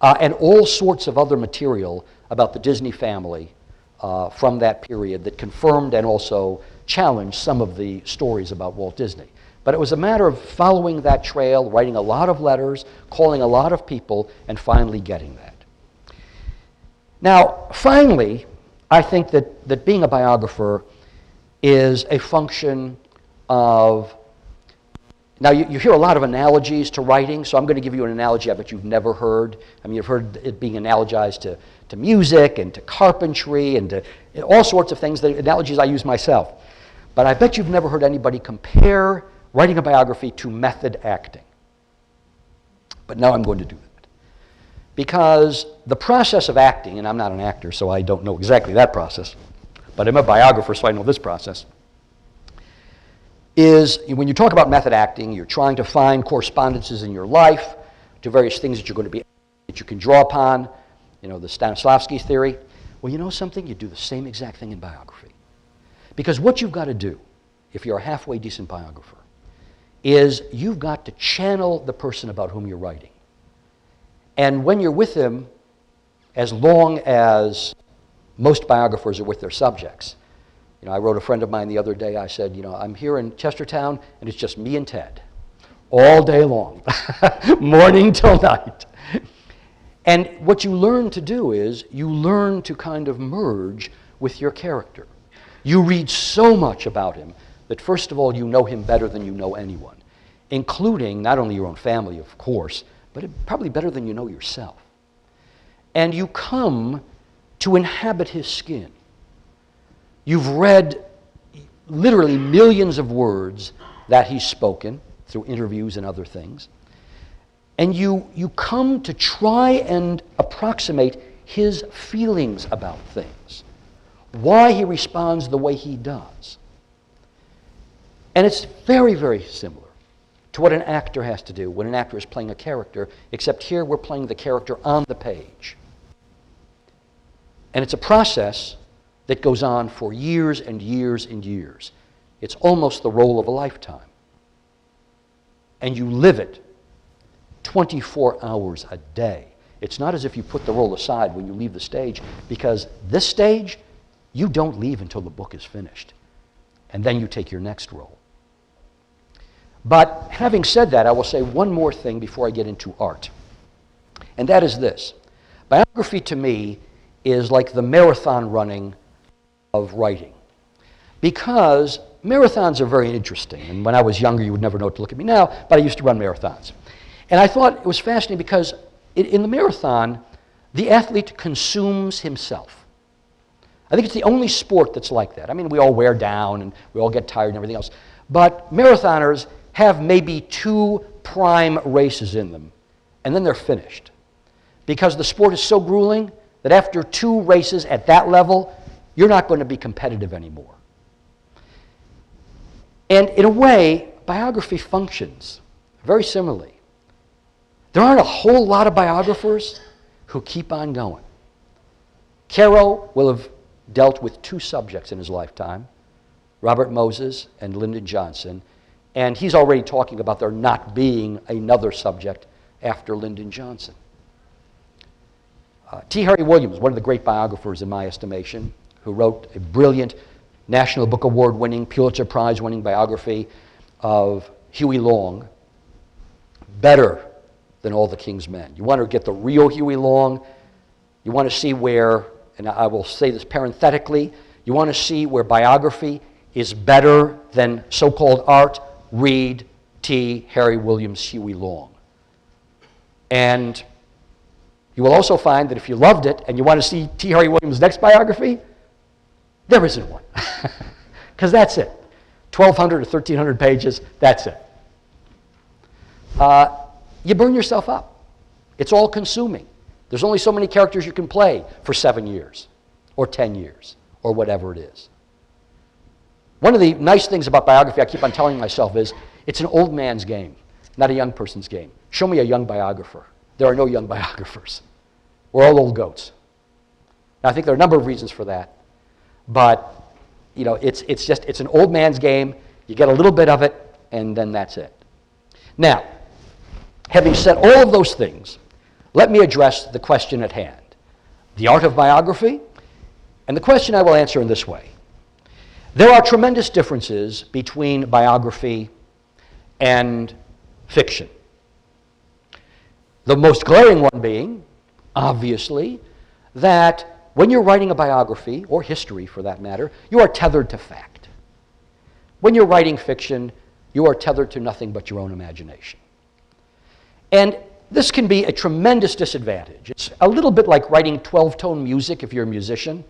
and all sorts of other material about the Disney family from that period that confirmed and also challenged some of the stories about Walt Disney. But it was a matter of following that trail, writing a lot of letters, calling a lot of people, and finally getting that. Now, finally, I think that being a biographer is a function of, now you hear a lot of analogies to writing, so I'm going to give you an analogy I bet you've never heard. I mean, you've heard it being analogized to music and to carpentry and to all sorts of things, the analogies I use myself. But I bet you've never heard anybody compare writing a biography to method acting. But now I'm going to do that. Because the process of acting, and I'm not an actor, so I don't know exactly that process, but I'm a biographer, so I know this process, is when you talk about method acting, you're trying to find correspondences in your life to various things that you're going to be, that you can draw upon, the Stanislavski theory. Well, you know something? You do the same exact thing in biography. Because what you've got to do, if you're a halfway decent biographer, is you've got to channel the person about whom you're writing. And when you're with them, as long as most biographers are with their subjects. I wrote a friend of mine the other day, I said, I'm here in Chestertown, and it's just me and Ted, all day long, morning till night. And what you learn to do is you learn to kind of merge with your character. You read so much about him that first of all, you know him better than you know anyone, including not only your own family, of course, but probably better than you know yourself. And you come to inhabit his skin. You've read literally millions of words that he's spoken through interviews and other things. And you come to try and approximate his feelings about things, why he responds the way he does. And it's very, very similar to what an actor has to do when an actor is playing a character, except here we're playing the character on the page. And it's a process that goes on for years and years and years. It's almost the role of a lifetime. And you live it 24 hours a day. It's not as if you put the role aside when you leave the stage, because this stage, you don't leave until the book is finished. And then you take your next role. But having said that, I will say one more thing before I get into art. And that is this. Biography to me is like the marathon running of writing. Because marathons are very interesting. And when I was younger, you would never know what to look at me now, but I used to run marathons. And I thought it was fascinating because in the marathon, the athlete consumes himself. I think it's the only sport that's like that. I mean, we all wear down and we all get tired and everything else. But marathoners have maybe 2 prime races in them, and then they're finished. Because the sport is so grueling that after 2 races at that level, you're not going to be competitive anymore. And in a way, biography functions very similarly. There aren't a whole lot of biographers who keep on going. Caro will have dealt with 2 subjects in his lifetime, Robert Moses and Lyndon Johnson, and he's already talking about there not being another subject after Lyndon Johnson. T. Harry Williams, one of the great biographers in my estimation, who wrote a brilliant National Book Award-winning, Pulitzer Prize-winning biography of Huey Long, better than all the King's Men. You want to get the real Huey Long, you want to see where, and I will say this parenthetically, you want to see where biography is better than so-called art, read T. Harry Williams' Huey Long. And you will also find that if you loved it and you want to see T. Harry Williams' next biography, there isn't one. Because that's it. 1,200 or 1,300 pages, that's it. You burn yourself up. It's all consuming. There's only so many characters you can play for 7 years or 10 years or whatever it is. One of the nice things about biography I keep on telling myself is it's an old man's game, not a young person's game. Show me a young biographer. There are no young biographers. We're all old goats. Now, I think there are a number of reasons for that, but you know, it's an old man's game. You get a little bit of it, and then that's it. Now, having said all of those things, let me address the question at hand, the art of biography, and the question I will answer in this way. There are tremendous differences between biography and fiction. The most glaring one being, obviously, that when you're writing a biography, or history for that matter, you are tethered to fact. When you're writing fiction, you are tethered to nothing but your own imagination. And this can be a tremendous disadvantage. It's a little bit like writing 12-tone music if you're a musician.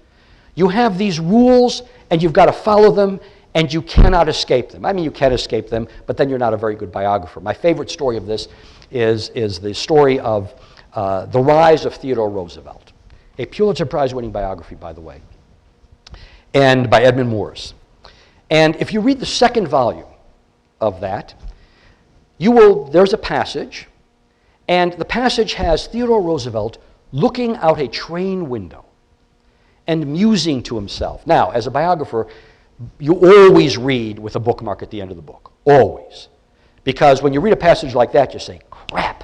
You have these rules, and you've got to follow them, and you cannot escape them. I mean, you can escape them, but then you're not a very good biographer. My favorite story of this is the story of the rise of Theodore Roosevelt, a Pulitzer Prize-winning biography, by the way, and by Edmund Morris. And if you read the second volume of that, there's a passage, and the passage has Theodore Roosevelt looking out a train window and musing to himself. Now, as a biographer, you always read with a bookmark at the end of the book, always. Because when you read a passage like that, you say, crap,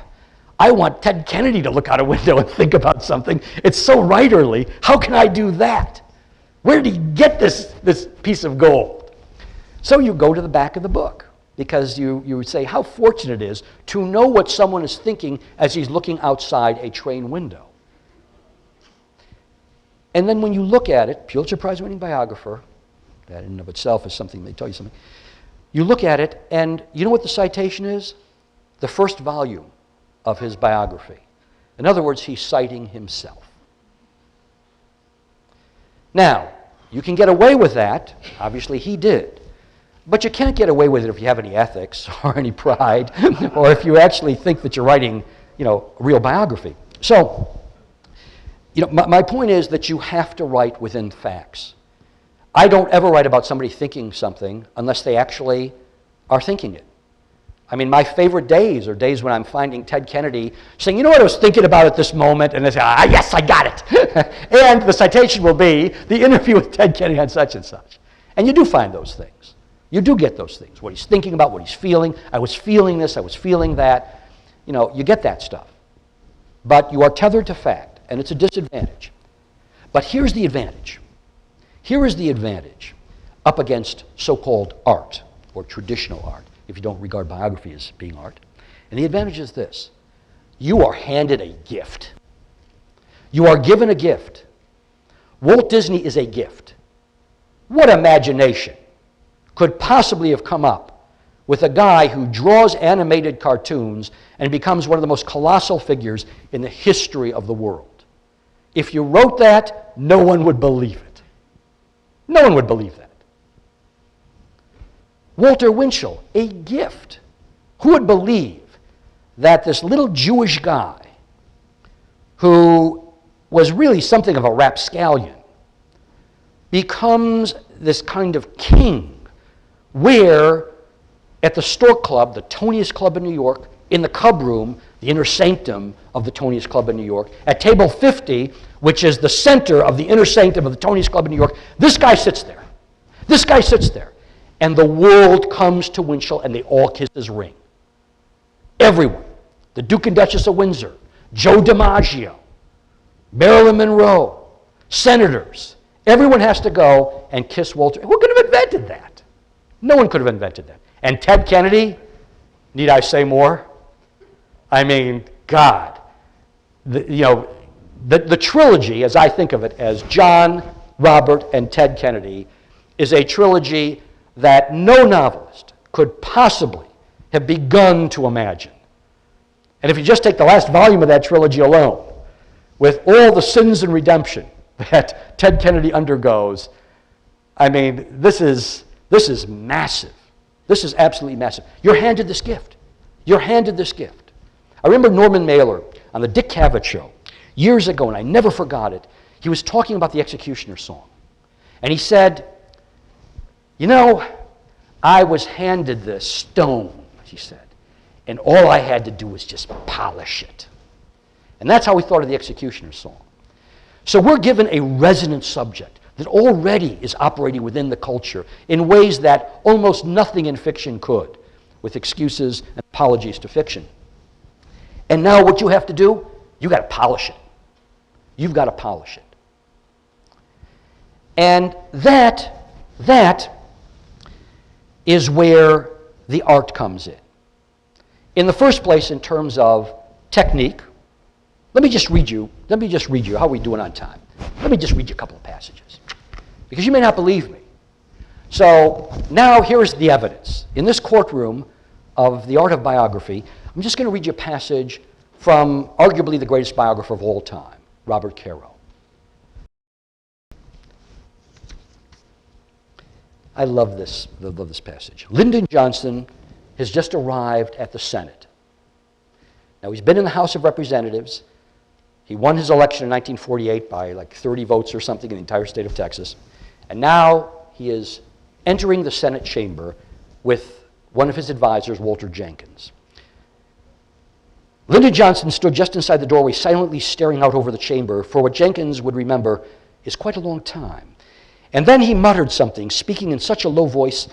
I want Ted Kennedy to look out a window and think about something. It's so writerly. How can I do that? Where did he get this piece of gold? So you go to the back of the book because you say how fortunate it is to know what someone is thinking as he's looking outside a train window. And then when you look at it, Pulitzer Prize-winning biographer, that in and of itself is something, they tell you something. You look at it, and you know what the citation is? The first volume of his biography. In other words, he's citing himself. Now, you can get away with that. Obviously, he did. But you can't get away with it if you have any ethics or any pride, or if you actually think that you're writing, a real biography. So, my point is that you have to write within facts. I don't ever write about somebody thinking something unless they actually are thinking it. I mean, my favorite days are days when I'm finding Ted Kennedy saying, you know what I was thinking about at this moment? And they say, yes, I got it. And the citation will be the interview with Ted Kennedy on such and such. And you do find those things. You do get those things, what he's thinking about, what he's feeling. I was feeling this, I was feeling that. You get that stuff. But you are tethered to fact, and it's a disadvantage. But here's the advantage. Here is the advantage up against so-called art or traditional art. if you don't regard biography as being art. And the advantage is this. You are handed a gift. You are given a gift. Walt Disney is a gift. What imagination could possibly have come up with a guy who draws animated cartoons and becomes one of the most colossal figures in the history of the world? If you wrote that, no one would believe it. No one would believe that. Walter Winchell, a gift. Who would believe that this little Jewish guy, who was really something of a rapscallion, becomes this kind of king, where at the Stork Club, the toniest club in New York, in the Cub Room, the inner sanctum of the toniest club in New York, at table 50, which is the center of the inner sanctum of the toniest club in New York, this guy sits there. This guy sits there. And the world comes to Winchell and they all kiss his ring. Everyone. The Duke and Duchess of Windsor, Joe DiMaggio, Marilyn Monroe, senators. Everyone has to go and kiss Walter. Who could have invented that? No one could have invented that. And Ted Kennedy, need I say more? I mean, God. The trilogy, as I think of it, as John, Robert, and Ted Kennedy, is a trilogy that no novelist could possibly have begun to imagine. And if you just take the last volume of that trilogy alone, with all the sins and redemption that Ted Kennedy undergoes, I mean, this is massive. This is absolutely massive. You're handed this gift. You're handed this gift. I remember Norman Mailer on the Dick Cavett show years ago, and I never forgot it. He was talking about the Executioner song. And he said, you know, I was handed this stone, he said, and all I had to do was just polish it. And that's how we thought of the Executioner song. So we're given a resonant subject that already is operating within the culture in ways that almost nothing in fiction could, with excuses and apologies to fiction. And now what you have to do, you got to polish it. You've got to polish it. And that is where the art comes in. In the first place, in terms of technique, let me just read you, how are we doing on time? Let me just read you a couple of passages, because you may not believe me. So now here's the evidence. In this courtroom of the Art of Biography, I'm just going to read you a passage from arguably the greatest biographer of all time, Robert Caro. I love this passage. Lyndon Johnson has just arrived at the Senate. Now, he's been in the House of Representatives. He won his election in 1948 by like 30 votes or something in the entire state of Texas. And now he is entering the Senate chamber with one of his advisors, Walter Jenkins. Lyndon Johnson stood just inside the doorway, silently staring out over the chamber for what Jenkins would remember is quite a long time. And then he muttered something, speaking in such a low voice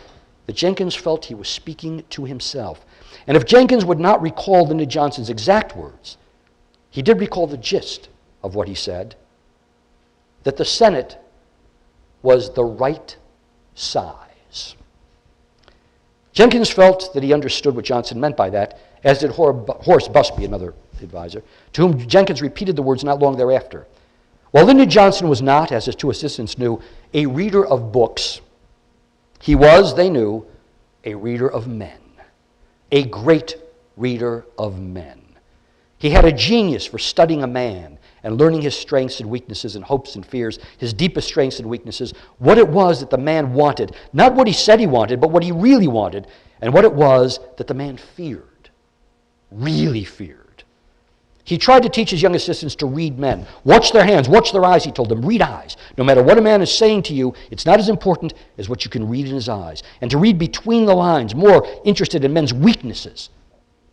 that Jenkins felt he was speaking to himself. And if Jenkins would not recall Lyndon Johnson's exact words, he did recall the gist of what he said, that the Senate was the right size. Jenkins felt that he understood what Johnson meant by that, as did Horace Busby, another advisor, to whom Jenkins repeated the words not long thereafter. While Lyndon Johnson was not, as his two assistants knew, a reader of books, he was, they knew, a reader of men, a great reader of men. He had a genius for studying a man and learning his strengths and weaknesses and hopes and fears, his deepest strengths and weaknesses, what it was that the man wanted, not what he said he wanted, but what he really wanted, and what it was that the man feared, really feared. He tried to teach his young assistants to read men. Watch their hands, watch their eyes, he told them. Read eyes. No matter what a man is saying to you, it's not as important as what you can read in his eyes. And to read between the lines, more interested in men's weaknesses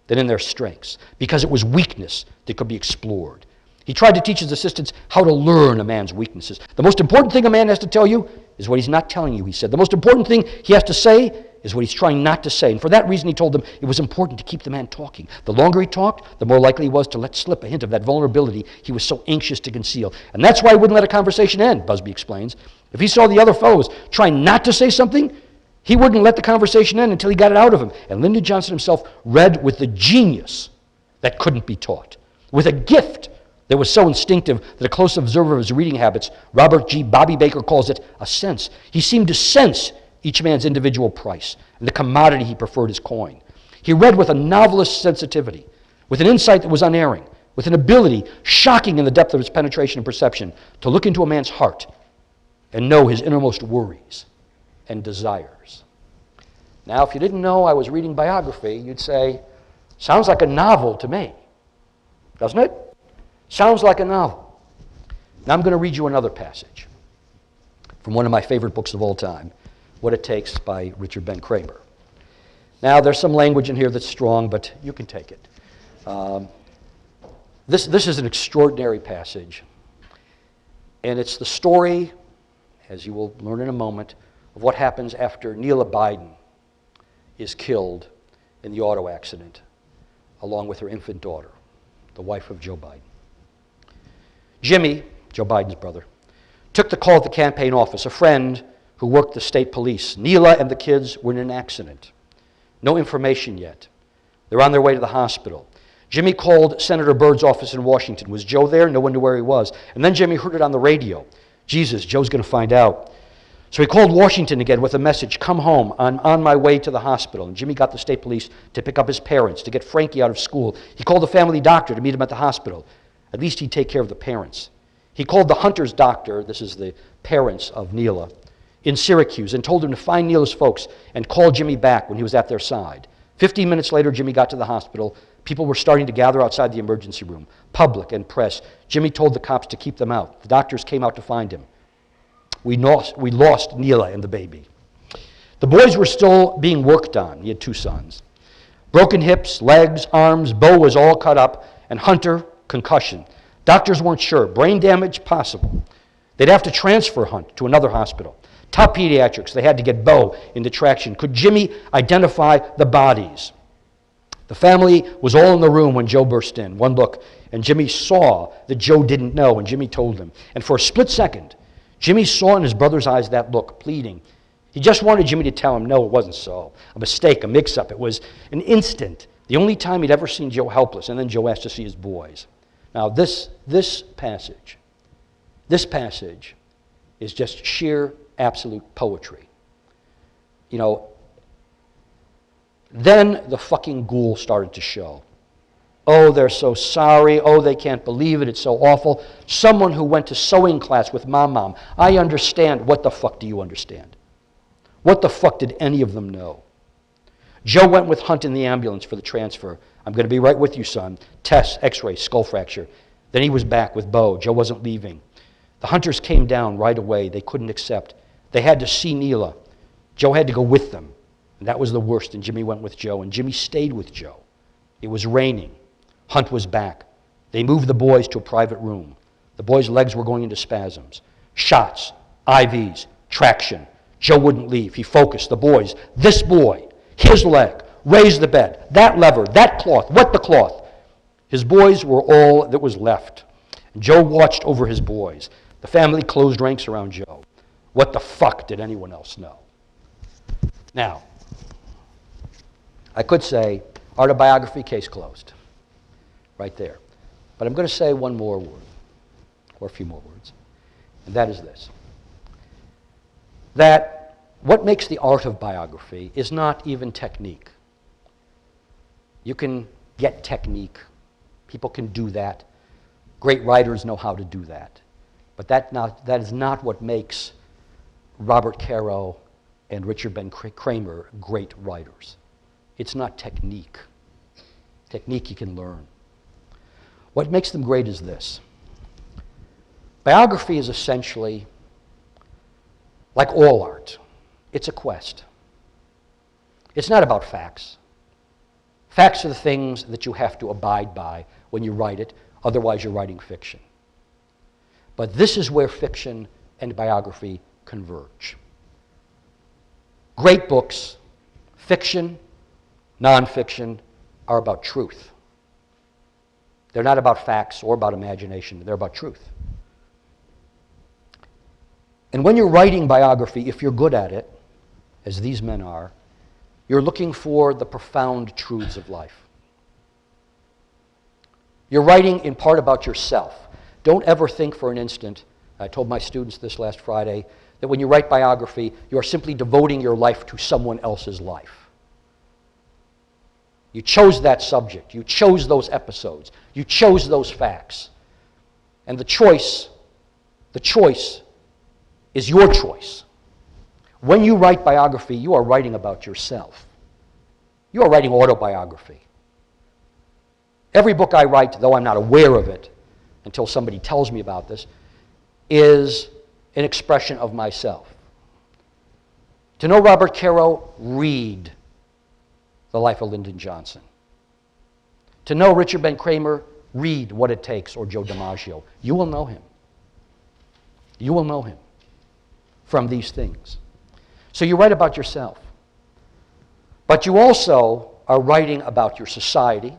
than in their strengths, because it was weakness that could be explored. He tried to teach his assistants how to learn a man's weaknesses. The most important thing a man has to tell you is what he's not telling you, he said. The most important thing he has to say is what he's trying not to say. And for that reason, he told them it was important to keep the man talking. The longer he talked, the more likely he was to let slip a hint of that vulnerability he was so anxious to conceal. And that's why he wouldn't let a conversation end, Busby explains. If he saw the other fellow was trying not to say something, He wouldn't let the conversation end until he got it out of him. And Lyndon Johnson himself read with the genius that couldn't be taught, with a gift that was so instinctive that a close observer of his reading habits, Robert G. Bobby Baker, calls it a sense. He seemed to sense each man's individual price and the commodity he preferred his coin. He read with a novelist's sensitivity, with an insight that was unerring, with an ability shocking in the depth of his penetration and perception to look into a man's heart and know his innermost worries and desires. Now, if you didn't know I was reading biography, you'd say, sounds like a novel to me, doesn't it? Sounds like a novel. Now I'm going to read you another passage from one of my favorite books of all time, What It Takes by Richard Ben Kramer. Now, there's some language in here that's strong, but you can take it. This is an extraordinary passage, and it's the story, as you will learn in a moment, of what happens after Neal Biden is killed in the auto accident, along with her infant daughter, the wife of Joe Biden. Jimmy, Joe Biden's brother, took the call at the campaign office. A friend who worked the state police. Neela and the kids were in an accident. No information yet. They're on their way to the hospital. Jimmy called Senator Byrd's office in Washington. Was Joe there? No one knew where he was. And then Jimmy heard it on the radio. Jesus, Joe's going to find out. So he called Washington again with a message, come home, I'm on my way to the hospital. And Jimmy got the state police to pick up his parents, to get Frankie out of school. He called the family doctor to meet him at the hospital. At least he'd take care of the parents. He called the Hunter's doctor, this is the parents of Neela, in Syracuse, and told him to find Neela's folks and call Jimmy back when he was at their side. 15 minutes later, Jimmy got to the hospital. People were starting to gather outside the emergency room, public and press. Jimmy told the cops to keep them out. The doctors came out to find him. We lost Neela and the baby. The boys were still being worked on. He had 2 sons. Broken hips, legs, arms, Bo was all cut up, and Hunter, concussion. Doctors weren't sure. Brain damage, possible. They'd have to transfer Hunt to another hospital. Top pediatrics, they had to get Bo into traction. Could Jimmy identify the bodies? The family was all in the room when Joe burst in. One look, and Jimmy saw that Joe didn't know, and Jimmy told him. And for a split second, Jimmy saw in his brother's eyes that look, pleading. He just wanted Jimmy to tell him, no, it wasn't so. A mistake, a mix-up. It was an instant. The only time he'd ever seen Joe helpless, and then Joe asked to see his boys. Now, this passage is just sheer, absolute poetry. You know, then the fucking ghoul started to show. Oh, they're so sorry. Oh, they can't believe it. It's so awful. Someone who went to sewing class with Mom. I understand. What the fuck do you understand? What the fuck did any of them know? Joe went with Hunt in the ambulance for the transfer. I'm going to be right with you, son. Tests, x-ray, skull fracture. Then he was back with Bo. Joe wasn't leaving. The Hunters came down right away. They couldn't accept. They had to see Neela. Joe had to go with them. And that was the worst, and Jimmy went with Joe, and Jimmy stayed with Joe. It was raining. Hunt was back. They moved the boys to a private room. The boys' legs were going into spasms. Shots, IVs, traction. Joe wouldn't leave. He focused. The boys, this boy, his leg, raised the bed, that lever, that cloth, wet the cloth. His boys were all that was left. And Joe watched over his boys. The family closed ranks around Joe. What the fuck did anyone else know? Now, I could say, Art of Biography, case closed. Right there. But I'm going to say one more word, or a few more words, and that is this. That what makes the art of biography is not even technique. You can get technique. People can do that. Great writers know how to do that. But that is not what makes Robert Caro and Richard Ben Kramer great writers. It's not technique. Technique you can learn. What makes them great is this. Biography is essentially, like all art, it's a quest. It's not about facts. Facts are the things that you have to abide by when you write it, otherwise you're writing fiction. But this is where fiction and biography converge. Great books, fiction, nonfiction, are about truth. They're not about facts or about imagination. They're about truth. And when you're writing biography, if you're good at it, as these men are, you're looking for the profound truths of life. You're writing in part about yourself. Don't ever think for an instant, I told my students this last Friday, that when you write biography, you are simply devoting your life to someone else's life. You chose that subject. You chose those episodes. You chose those facts. And the choice is your choice. When you write biography, you are writing about yourself. You are writing autobiography. Every book I write, though I'm not aware of it until somebody tells me about this, is an expression of myself. To know Robert Caro, read The Life of Lyndon Johnson. To know Richard Ben Cramer, read What It Takes or Joe DiMaggio. You will know him. You will know him from these things. So you write about yourself. But you also are writing about your society.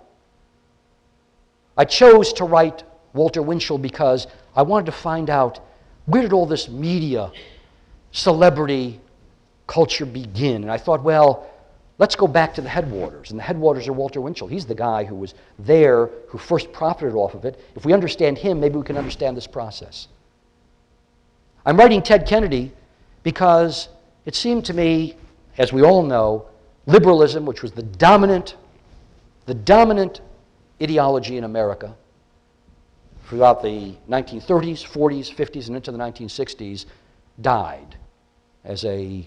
I chose to write Walter Winchell because I wanted to find out, where did all this media, celebrity culture begin? And I thought, well, let's go back to the headwaters. And the headwaters are Walter Winchell. He's the guy who was there, who first profited off of it. If we understand him, maybe we can understand this process. I'm writing Ted Kennedy because it seemed to me, as we all know, liberalism, which was the dominant ideology in America throughout the 1930s, 40s, 50s, and into the 1960s, died as a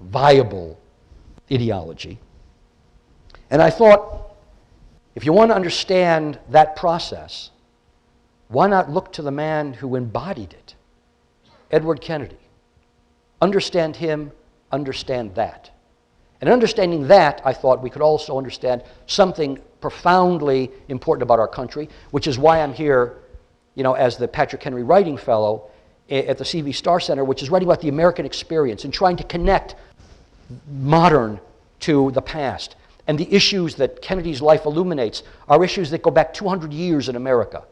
viable ideology. And I thought, if you want to understand that process, why not look to the man who embodied it, Edward Kennedy? Understand him, understand that. And understanding that, I thought we could also understand something profoundly important about our country, which is why I'm here, as the Patrick Henry Writing Fellow at the CV Starr Center, which is writing about the American experience and trying to connect modern to the past. And the issues that Kennedy's life illuminates are issues that go back 200 years in America.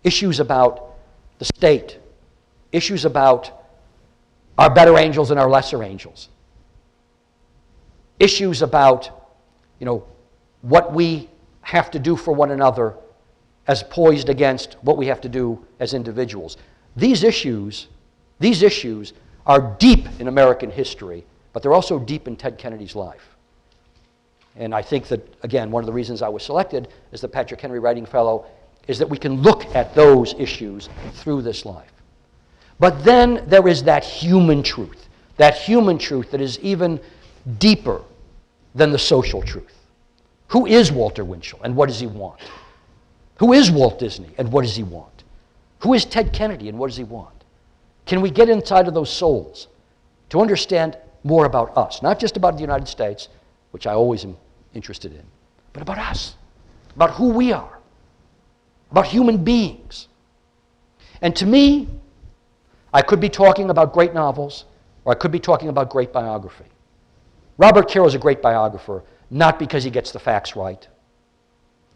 Issues about the state. Issues about our better angels and our lesser angels. Issues about, what we have to do for one another as poised against what we have to do as individuals. These issues are deep in American history, but they're also deep in Ted Kennedy's life. And I think that, again, one of the reasons I was selected as the Patrick Henry Writing Fellow is that we can look at those issues through this life. But then there is that human truth that is even deeper than the social truth. Who is Walter Winchell and what does he want? Who is Walt Disney and what does he want? Who is Ted Kennedy and what does he want? Can we get inside of those souls to understand more about us? Not just about the United States, which I always am interested in, but about us, about who we are, about human beings. And to me, I could be talking about great novels, or I could be talking about great biography. Robert Caro is a great biographer, not because he gets the facts right,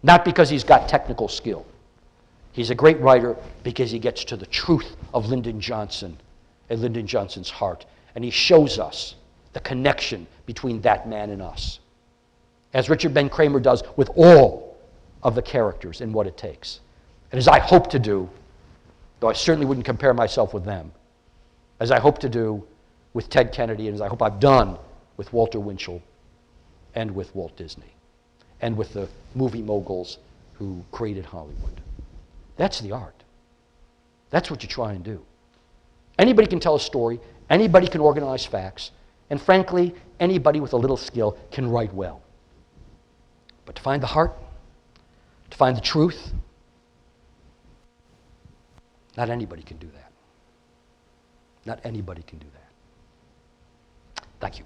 not because he's got technical skill. He's a great writer because he gets to the truth of Lyndon Johnson and Lyndon Johnson's heart, and he shows us the connection between that man and us, as Richard Ben Cramer does with all of the characters in What It Takes. And as I hope to do, though I certainly wouldn't compare myself with them, as I hope to do with Ted Kennedy, and as I hope I've done with Walter Winchell and with Walt Disney and with the movie moguls who created Hollywood. That's the art. That's what you try and do. Anybody can tell a story, anybody can organize facts, and frankly, anybody with a little skill can write well. But to find the heart, to find the truth, not anybody can do that. Not anybody can do that. Thank you.